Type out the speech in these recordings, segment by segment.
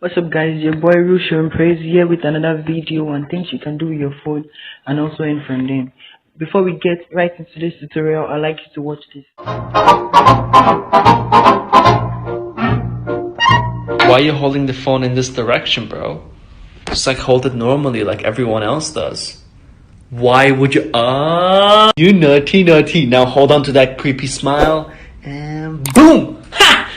What's up guys, your boy Rusho Praise here with another video on things you can do with your phone and also in from them. Before we get right into this tutorial, I'd like you to watch this. Why are you holding the phone in this direction, bro? Just like hold it normally like everyone else does. Why would you you naughty. Now hold on to that creepy smile and boom! Ha!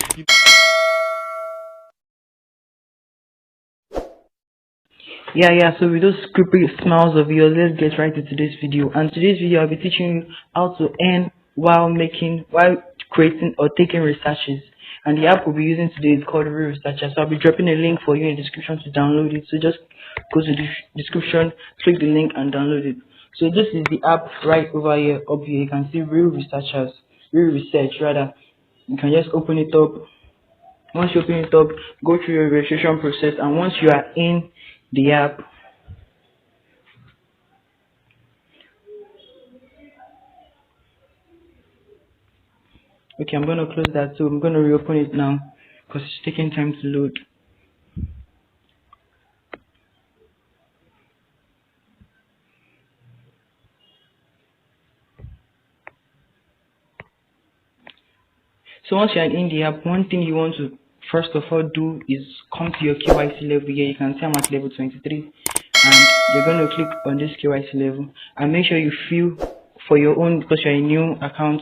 So with those creepy smiles of yours, let's get right into this video. And today's video I'll be teaching you how to earn while creating or taking researches. And the app we'll be using today is called Real Researcher. So I'll be dropping a link for you in the description to download it. So just go to the description, click the link and download it. So this is the app right over here up here. You can see Real Research rather. You can just open it up. Once you open it up, go through your registration process, and once you are in the app, okay, I'm going to close that, so I'm going to reopen it now because it's taking time to load. So once you're in the app, one thing you want to first of all do is come to your KYC level here. You can see I'm at level 23, and you're going to click on this KYC level and make sure you fill for your own, because you're a new account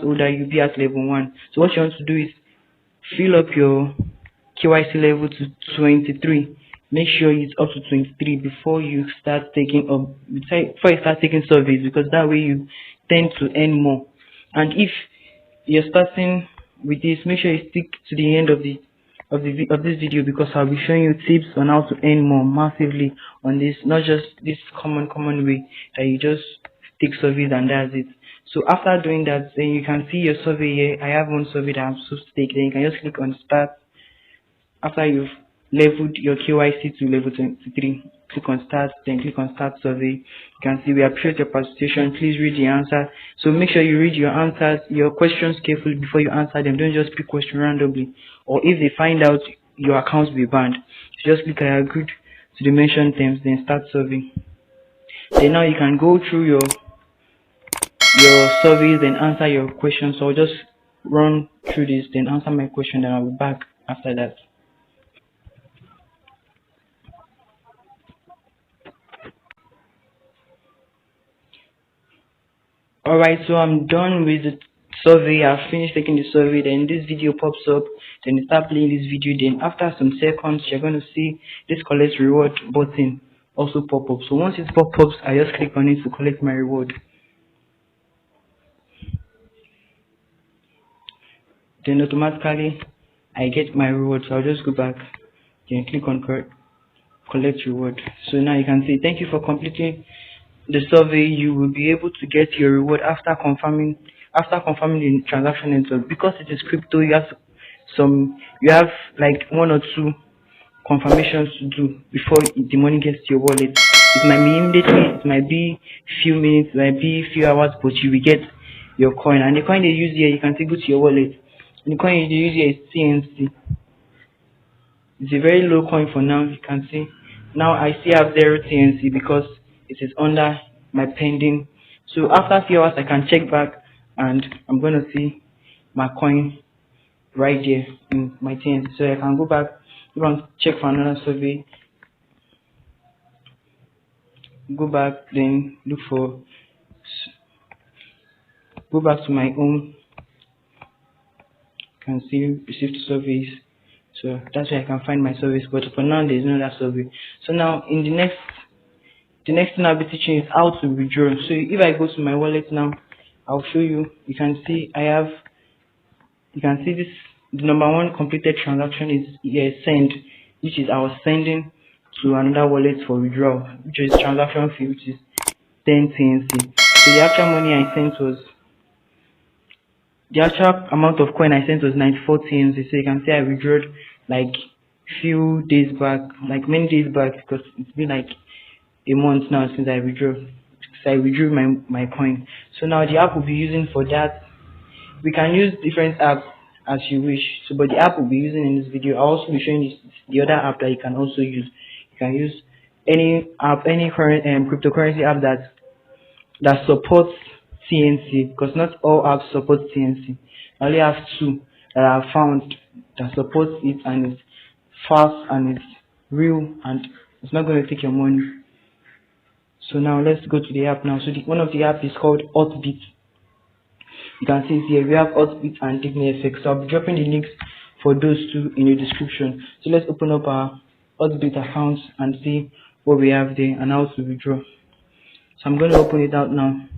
holder, you'll be at level 1. So what you want to do is fill up your KYC level to 23. Make sure it's up to 23 before you start taking surveys, because that way you tend to earn more. And if you're starting with this, make sure you stick to the end of this video, because I'll be showing you tips on how to earn more massively on this, not just this common way that you just take surveys and that's it. So after doing that, then you can see your survey here. I have one survey that I'm supposed to take. Then you can just click on start. After you've leveled your KYC to level 23, click on start, then click on start survey. You can see we appreciate your participation. Please read the answer. So make sure you read your answers, your questions carefully before you answer them. Don't just pick question randomly, or if they find out, your account will be banned. So just click I agreed to the mentioned terms, then start survey. Then now you can go through your surveys and answer your questions. So I'll just run through this, then answer my question, then I'll be back after that. Alright, so I'm done with the survey. I've finished taking the survey. Then this video pops up, then you start playing this video. Then after some seconds, you're going to see this collect reward button also pop up. So once it pops up, I just click on it to collect my reward. Then automatically I get my reward. So I'll just go back, then click on collect reward. So now you can see, thank you for completing the survey. You will be able to get your reward after confirming the transaction network. Because it is crypto, you have like 1 or 2 confirmations to do before the money gets to your wallet. It might be immediately, it might be few minutes, it might be few hours, but you will get your coin. And the coin they use here, you can take it to your wallet. And the coin they use here is TNC. It's a very low coin for now. You can see now I still have 0 TNC because it is under my pending. So after a few hours I can check back and I'm going to see my coin right there in my TNC. So I can go back and check for another survey, go back, then go back to my own. You can see received surveys. So that's where I can find my surveys, but for now there is no other survey. So now in the next thing I'll be teaching is how to withdraw. So if I go to my wallet now, I'll show you. You can see this, the number 1 completed transaction is send, which is I was sending to another wallet for withdrawal, which is transaction fee, which is 10 TNC. So the actual amount of coin I sent was 94 TNC. So you can see I withdrew like few days back, like many days back, because it's been like a month now since I withdrew. So I withdrew my coin. So now the app we'll be using for that, we can use different apps as you wish. So, but the app we'll be using in this video, I'll also be showing you the other app that you can also use. You can use any app, any current cryptocurrency app that supports CNC, because not all apps support CNC. I only have two that I found that supports it, and it's fast and it's real and it's not going to take your money. So now let's go to the app now. So one of the app is called HOTBIT. You can see here we have HOTBIT and DIGIFINEX. So I'll be dropping the links for those two in the description. So let's open up our HOTBIT accounts and see what we have there and how to withdraw. So I'm going to open it out now.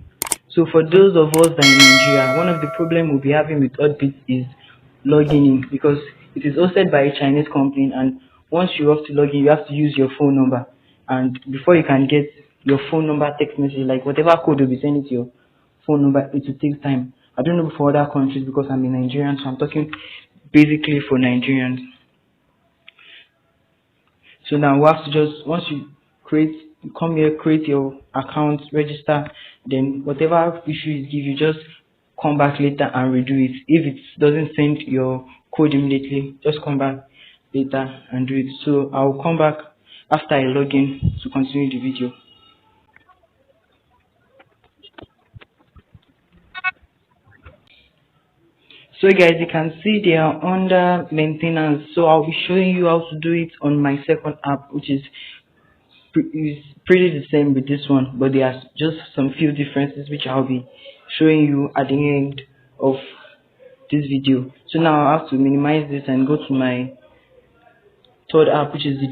So for those of us that are in Nigeria, one of the problems we'll be having with HOTBIT is logging in, because it is hosted by a Chinese company, and once you have to log in, you have to use your phone number. And before you can get your phone number text message, like whatever code will be sending to your phone number, it will take time. I don't know for other countries because I'm a Nigerian, so I'm talking basically for Nigerians. So now we have to just, once you come here, create your account, register, then whatever issue it gives you, just come back later and redo it. If it doesn't send your code immediately, just come back later and do it. So I'll come back after I log in to continue the video. So guys, you can see they are under maintenance, so I'll be showing you how to do it on my second app, which is pretty the same with this one, but there are just some few differences which I'll be showing you at the end of this video. So now I have to minimize this and go to my third app, which is the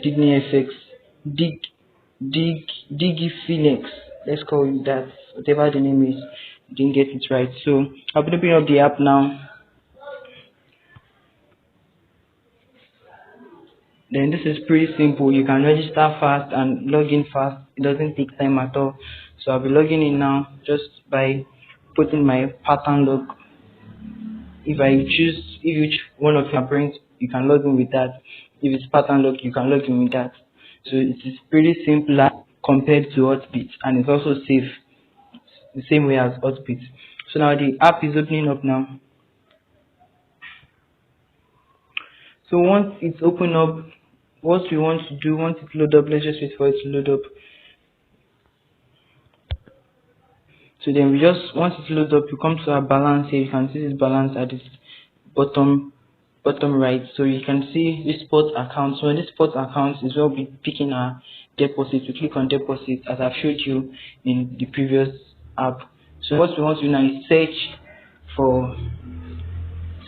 DIGIFINEX. Let's call it that, whatever the name is. Didn't get it right. So I'll be opening up the app now. Then this is pretty simple. You can register fast and log in fast. It doesn't take time at all. So I'll be logging in now just by putting my pattern lock. If each one of your brains, you can log in with that. If it's pattern lock, you can log in with that. So it is pretty simple compared to HOTBIT, and it's also safe, the same way as HOTBIT. So now the app is opening up now. So once it's open up, what we want to do, once it load up, let's just wait for it to load up. So then once it loads up, you come to our balance here. You can see this balance at this bottom right. So you can see this spot account. So in this spot account is where we'll be picking our deposit. We click on deposit as I've showed you in the previous app. So what we want to do now is search for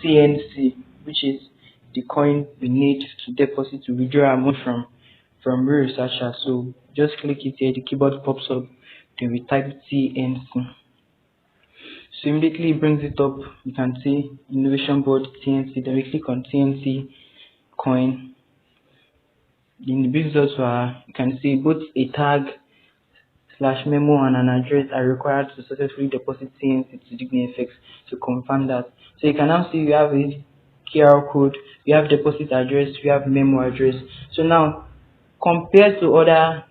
CNC, which is the coin we need to deposit, to withdraw our money from real researcher. So just click it here, the keyboard pops up, then we type CNC. So immediately it brings it up. You can see innovation board CNC, then we click on CNC coin. Then it brings us to you can see both a tag / memo and an address are required to successfully deposit CNC to DIGIFINEX to confirm that. So you can now see you have a QR code, you have deposit address, you have memo address. So now compared to other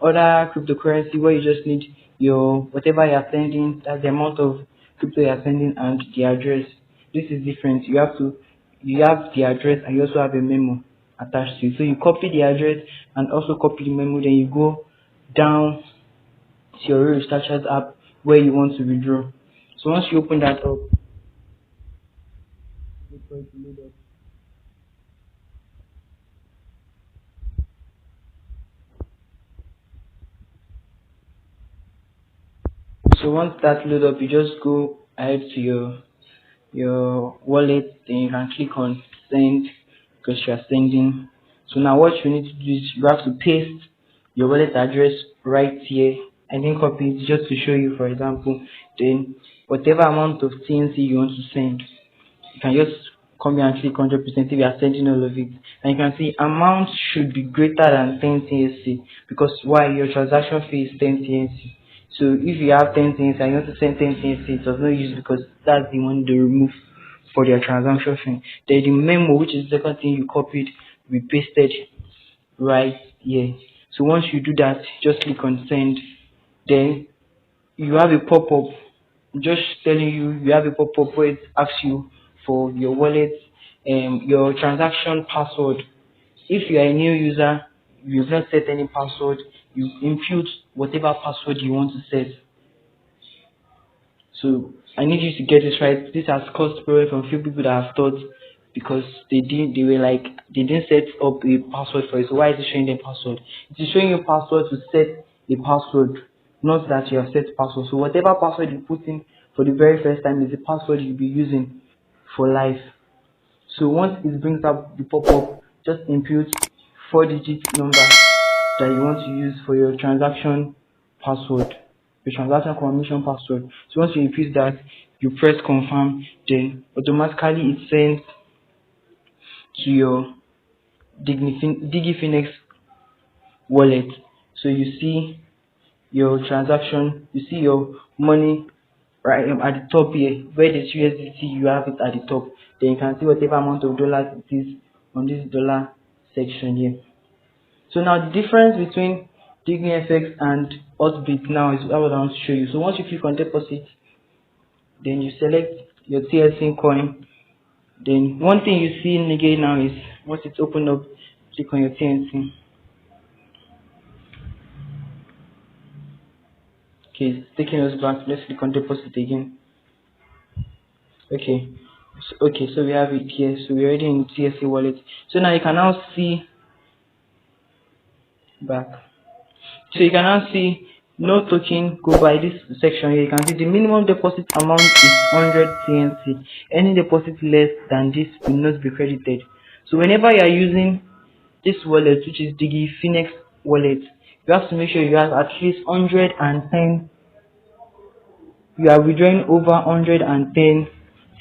cryptocurrency where you just need your whatever you are sending, that's the amount of crypto you are sending and the address. This is different. You have the address and you also have a memo attached to it. So you copy the address and also copy the memo, then you go down to your real researchers app where you want to withdraw. So once you open that up, wait for it to load up. So once that load up, you just go ahead to your wallet, then you can click on send because you are sending. So now what you need to do is you have to paste your wallet address right here. I didn't copy it just to show you, for example. Then whatever amount of CNC you want to send, you can just come here and click 100% if you are sending all of it. And you can see amount should be greater than 10 CNC, because why? Your transaction fee is 10 CNC. So if you have 10 CNC and you want to send 10 CNC, it does not use, because that's the one they remove for their transaction fee. Then the memo, which is the second thing you copied, we pasted right here. So once you do that, just click on send. Then you have a pop-up just telling you have a pop-up where it asks you for your wallet, your transaction password. If you are a new user, you've not set any password, you input whatever password you want to set. So I need you to get this right. This has caused problem from few people that have thought because they didn't set up a password for it. So why is it showing them password? It is showing you password to set a password, not that you have set password. So whatever password you put in for the very first time is the password you'll be using for life. So once it brings up the pop-up, just input 4-digit number that you want to use for your transaction password, your transaction confirmation password. So once you input that, you press confirm, then automatically it sends to your DigiFinex wallet. So you see your transaction, you see your money right at the top here, where there's USDT, you have it at the top. Then you can see whatever amount of dollars it is on this dollar section here. So now the difference between DigiFinex and HOTBIT now is what I want to show you. So once you click on deposit, then you select your TLC coin. Then one thing you see in again now is once it's opened up, click on your TNC. Okay, it's taking us back. Let's click on deposit again. Okay, so we have it here. So we're already in TSC wallet. So now you can now see back. So you can now see no token go by this section here. You can see the minimum deposit amount is 100 TNC. Any deposit less than this will not be credited. So whenever you are using this wallet, which is DigiFinex wallet, you have to make sure you have at least 110. You are withdrawing over 110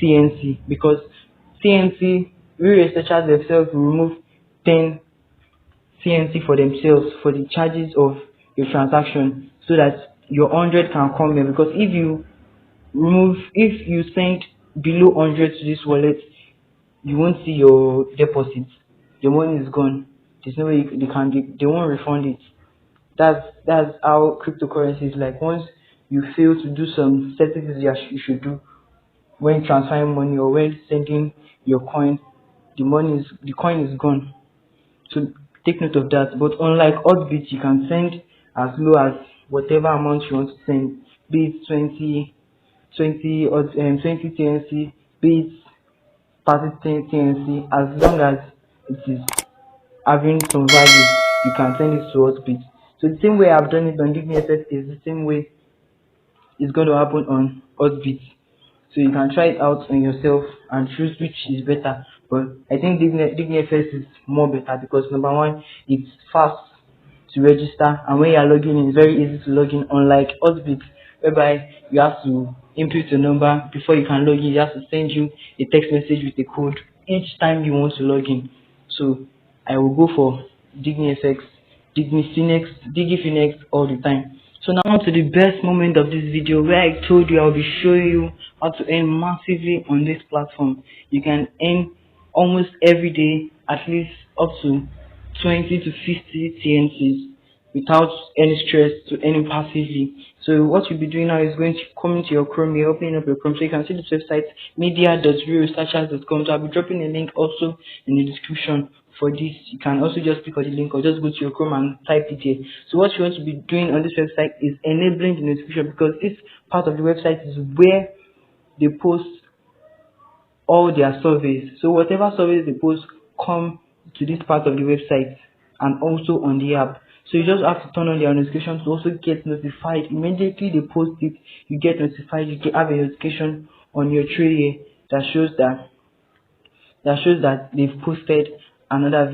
TNC, because TNC, we researchers themselves will remove 10 TNC for themselves for the charges of your transaction, so that your 100 can come here. Because if you send below 100 to this wallet, you won't see your deposit. The money is gone. There's no way they won't refund it. That's how cryptocurrency is like. Once you fail to do some certain things you should do when transferring money or when sending your coin, the coin is gone. So take note of that. But unlike HOTBIT, you can send as low as whatever amount you want to send, be it 20 or 20 TNC, be it 30 TNC, as long as it is having some value, you can send it to HOTBIT. So the same way I've done it on DigiFinex is the same way it's going to happen on HOTBIT. So you can try it out on yourself and choose which is better. But I think DigiFinex is more better because number one, it's fast to register, and when you are logging in, it's very easy to log in. Unlike HOTBIT, whereby you have to input a number before you can log in. You have to send you a text message with a code each time you want to log in. So I will go for DigiFinex all the time. So now to the best moment of this video, where I told you I'll be showing you how to earn massively on this platform. You can earn almost every day at least up to 20 to 50 TNCs without any stress, to earning passively. So what you'll be doing now is going to come into your Chrome, you're opening up your Chrome, so you can see this website media.researchers.com. So I'll be dropping a link also in the description for this. You can also just click on the link or just go to your Chrome and type it here. So what you want to be doing on this website is enabling the notification, because this part of the website is where they post all their surveys. So whatever surveys they post come to this part of the website and also on the app. So you just have to turn on their notification to also get notified. Immediately they post it, you get notified. You have a notification on your tray here that shows that they've posted another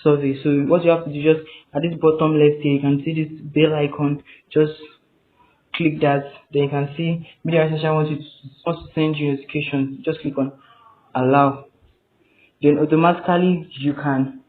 survey. So what you have to do, just at this bottom left here, you can see this bell icon. Just click that. Then you can see media researcher wants to send you notification. Just click on allow. Then automatically you can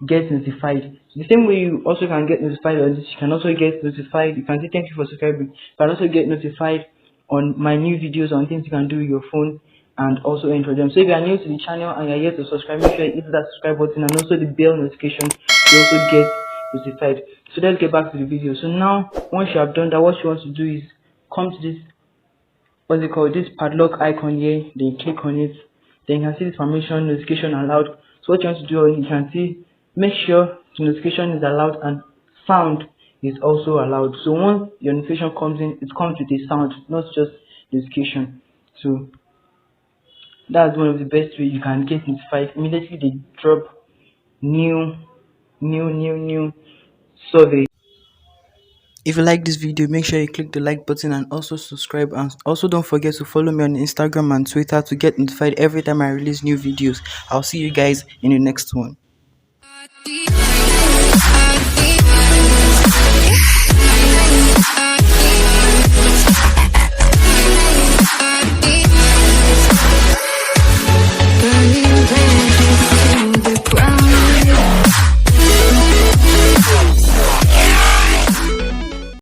get notified. The same way you also can get notified on this, you can also get notified. You can say thank you for subscribing. You can also get notified on my new videos on things you can do with your phone and also enter them. So if you are new to the channel and you're yet to subscribe, make sure you hit that subscribe button and also the bell notification to also get notified. So let's get back to the video. So now once you have done that, what you want to do is come to this what's it called, this padlock icon here, then you click on it, then you can see this permission notification allowed. So what you want to do, you can see, make sure the notification is allowed and sound is also allowed. So once your notification comes in, it comes with a sound, not just notification. So that's one of the best way you can get notified immediately they drop new new survey. If you like this video, make sure you click the like button and also subscribe, and also don't forget to follow me on Instagram and Twitter to get notified every time I release new videos. I'll see you guys in the next one.